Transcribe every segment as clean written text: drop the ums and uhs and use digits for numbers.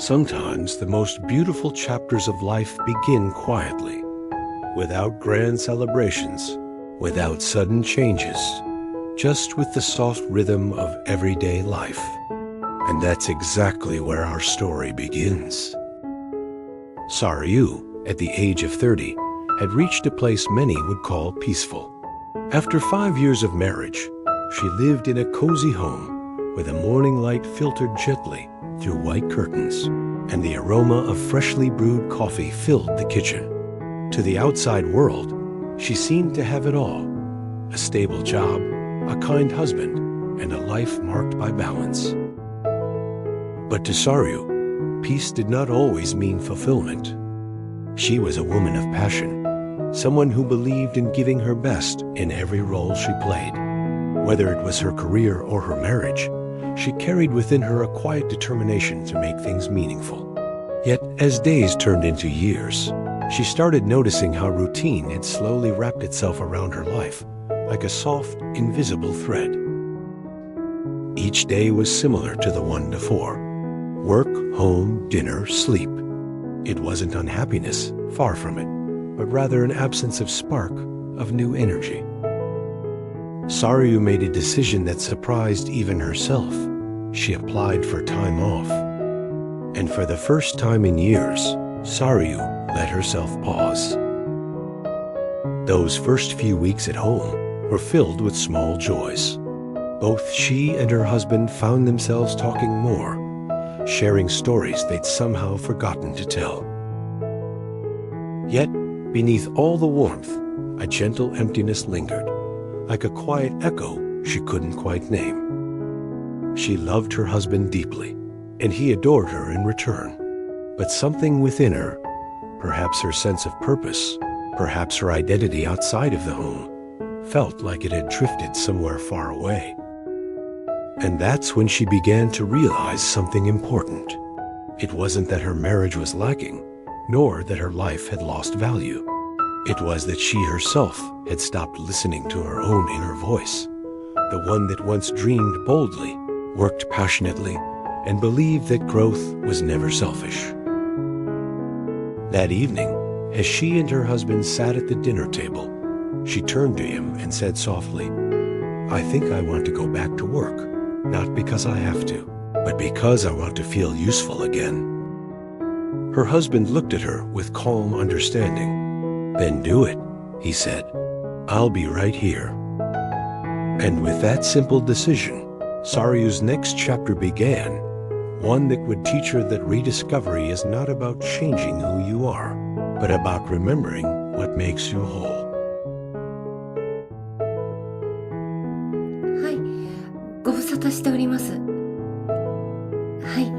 Sometimes the most beautiful chapters of life begin quietly, without grand celebrations, without sudden changes, just with the soft rhythm of everyday life. And that's exactly where our story begins. Saryu, at the age of 30, had reached a place many would call peaceful. After 5 years of marriage, she lived in a cozy home where the morning light filtered gently through white curtains, and the aroma of freshly brewed coffee filled the kitchen. To the outside world, she seemed to have it all: a stable job, a kind husband, and a life marked by balance. But to Saryu, peace did not always mean fulfillment. She was a woman of passion, someone who believed in giving her best in every role she played. Whether it was her career or her marriage, she carried within her a quiet determination to make things meaningful. Yet, as days turned into years, she started noticing how routine had slowly wrapped itself around her life, like a soft, invisible thread. Each day was similar to the one before: work, home, dinner, sleep. It wasn't unhappiness, far from it, but rather an absence of spark, of new energy. Saryu made a decision that surprised even herself. She applied for time off. And for the first time in years, Saryu let herself pause. Those first few weeks at home were filled with small joys. Both she and her husband found themselves talking more, sharing stories they'd somehow forgotten to tell. Yet, beneath all the warmth, a gentle emptiness lingered, like a quiet echo she couldn't quite name. She loved her husband deeply, and he adored her in return. But something within her, perhaps her sense of purpose, perhaps her identity outside of the home, felt like it had drifted somewhere far away. And that's when she began to realize something important. It wasn't that her marriage was lacking, nor that her life had lost value. It was that she herself had stopped listening to her own inner voice, the one that once dreamed boldly, worked passionately, and believed that growth was never selfish. That evening, as she and her husband sat at the dinner table, she turned to him and said softly, "I think I want to go back to work, not because I have to, but because I want to feel useful again." Her husband looked at her with calm understanding. "Then do it," he said. "I'll be right here." And with that simple decision, Saryu's next chapter began, one that would teach her that rediscovery is not about changing who you are, but about remembering what makes you whole. はい、ご無沙汰しております。はい。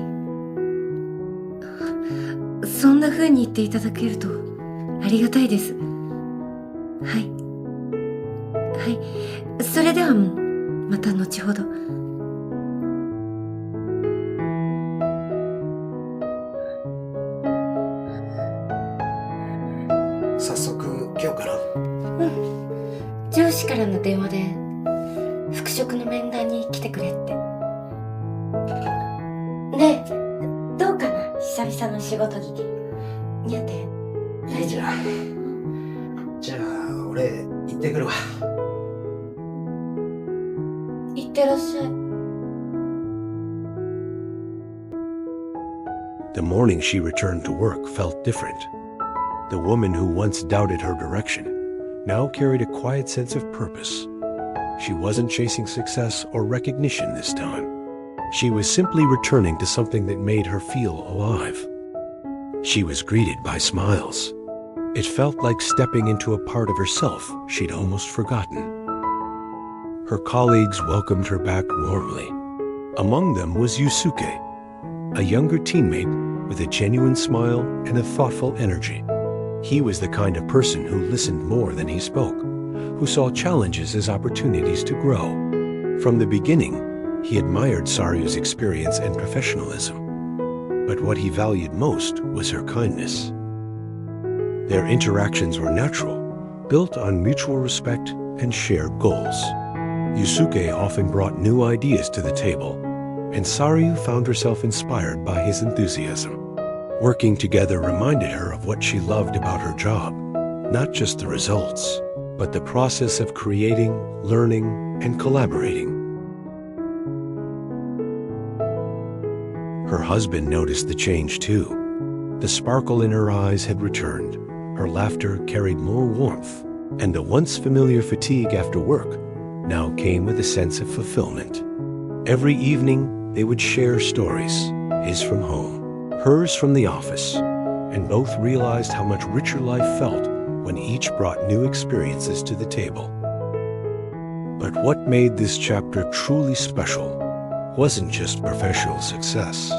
そんな風に言っていただけるとありがたいです。はい。はい。それではまた後ほど。早速今日から？上司からの電話で復職の面談に来てくれって。ねえ、どうかな、久々の仕事着。似合って。いいじゃん。じゃあ俺行ってくるわ。いってらっしゃい。The morning she returned to work felt different. The woman who once doubted her direction now carried a quiet sense of purpose. She wasn't chasing success or recognition this time. She was simply returning to something that made her feel alive. She was greeted by smiles. It felt like stepping into a part of herself she'd almost forgotten. Her colleagues welcomed her back warmly. Among them was Yusuke, a younger teammate with a genuine smile and a thoughtful energy. He was the kind of person who listened more than he spoke, who saw challenges as opportunities to grow. From the beginning, he admired Saryu's experience and professionalism, but what he valued most was her kindness. Their interactions were natural, built on mutual respect and shared goals. Yusuke often brought new ideas to the table, and Saryu found herself inspired by his enthusiasm. Working together reminded her of what she loved about her job, not just the results, but the process of creating, learning, and collaborating. Her husband noticed the change too. The sparkle in her eyes had returned, her laughter carried more warmth, and the once familiar fatigue after work now came with a sense of fulfillment. Every evening, they would share stories, his from home, hers from the office, and both realized how much richer life felt when each brought new experiences to the table. But what made this chapter truly special wasn't just professional success.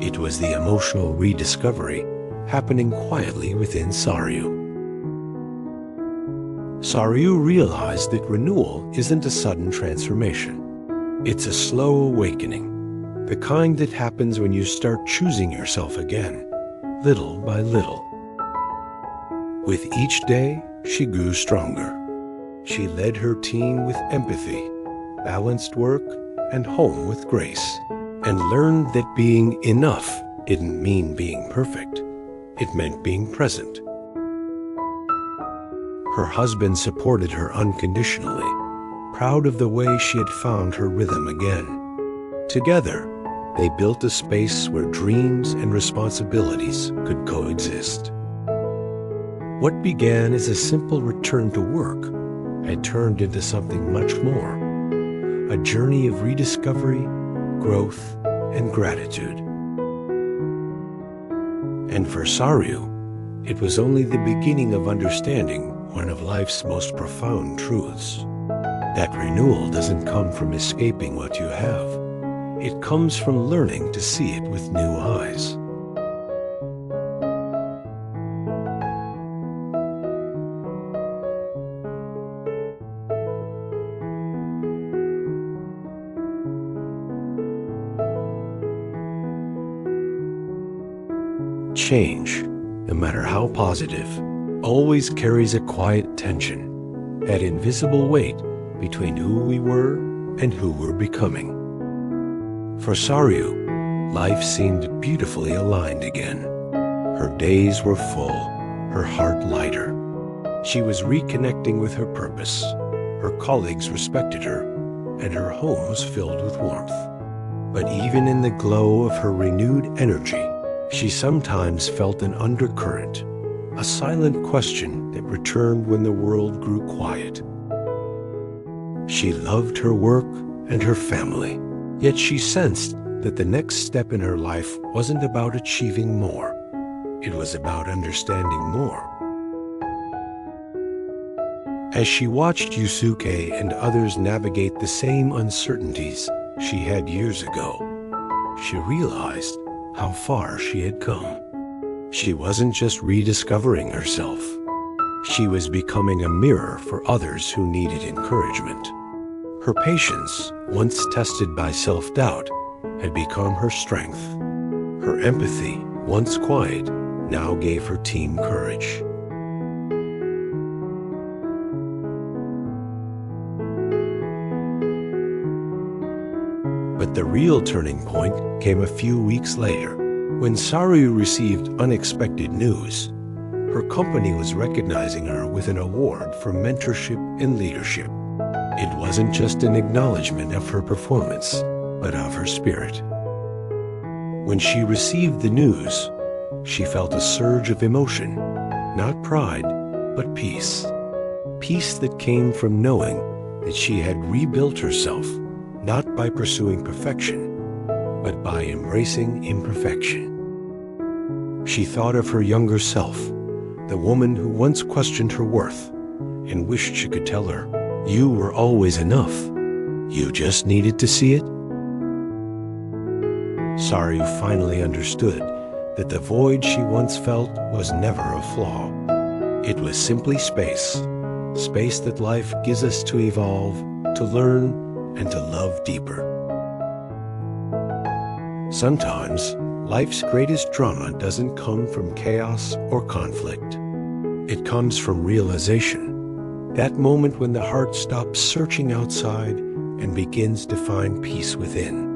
It was the emotional rediscovery happening quietly within Saryu. Saryu realized that renewal isn't a sudden transformation. It's a slow awakening, the kind that happens when you start choosing yourself again, little by little. With each day, she grew stronger. She led her team with empathy, balanced work, and home with grace, and learned that being enough didn't mean being perfect. It meant being present. Her husband supported her unconditionally, proud of the way she had found her rhythm again. Together, they built a space where dreams and responsibilities could coexist. What began as a simple return to work had turned into something much more, a journey of rediscovery, growth, and gratitude. And for Saryu, it was only the beginning of understanding one of life's most profound truths. That renewal doesn't come from escaping what you have. It comes from learning to see it with new eyes. Change, no matter how positive, always carries a quiet tension, that invisible weight between who we were and who we're becoming. For Saryu, life seemed beautifully aligned again. Her days were full, her heart lighter. She was reconnecting with her purpose. Her colleagues respected her, and her home was filled with warmth. But even in the glow of her renewed energy, she sometimes felt an undercurrent, a silent question that returned when the world grew quiet. She loved her work and her family, yet she sensed that the next step in her life wasn't about achieving more. It was about understanding more. As she watched Yusuke and others navigate the same uncertainties she had years ago, she realized how far she had come. She wasn't just rediscovering herself. She was becoming a mirror for others who needed encouragement. Her patience, once tested by self-doubt, had become her strength. Her empathy, once quiet, now gave her team courage. But the real turning point came a few weeks later, when Saryu received unexpected news. Her company was recognizing her with an award for mentorship and leadership. It wasn't just an acknowledgement of her performance, but of her spirit. When she received the news, she felt a surge of emotion, not pride, but peace. Peace that came from knowing that she had rebuilt herself, not by pursuing perfection, but by embracing imperfection. She thought of her younger self, the woman who once questioned her worth and wished she could tell her, "You were always enough. You just needed to see it." Saryu finally understood that the void she once felt was never a flaw. It was simply space, space that life gives us to evolve, to learn, and to love deeper. Sometimes, life's greatest drama doesn't come from chaos or conflict. It comes from realization, that moment when the heart stops searching outside and begins to find peace within.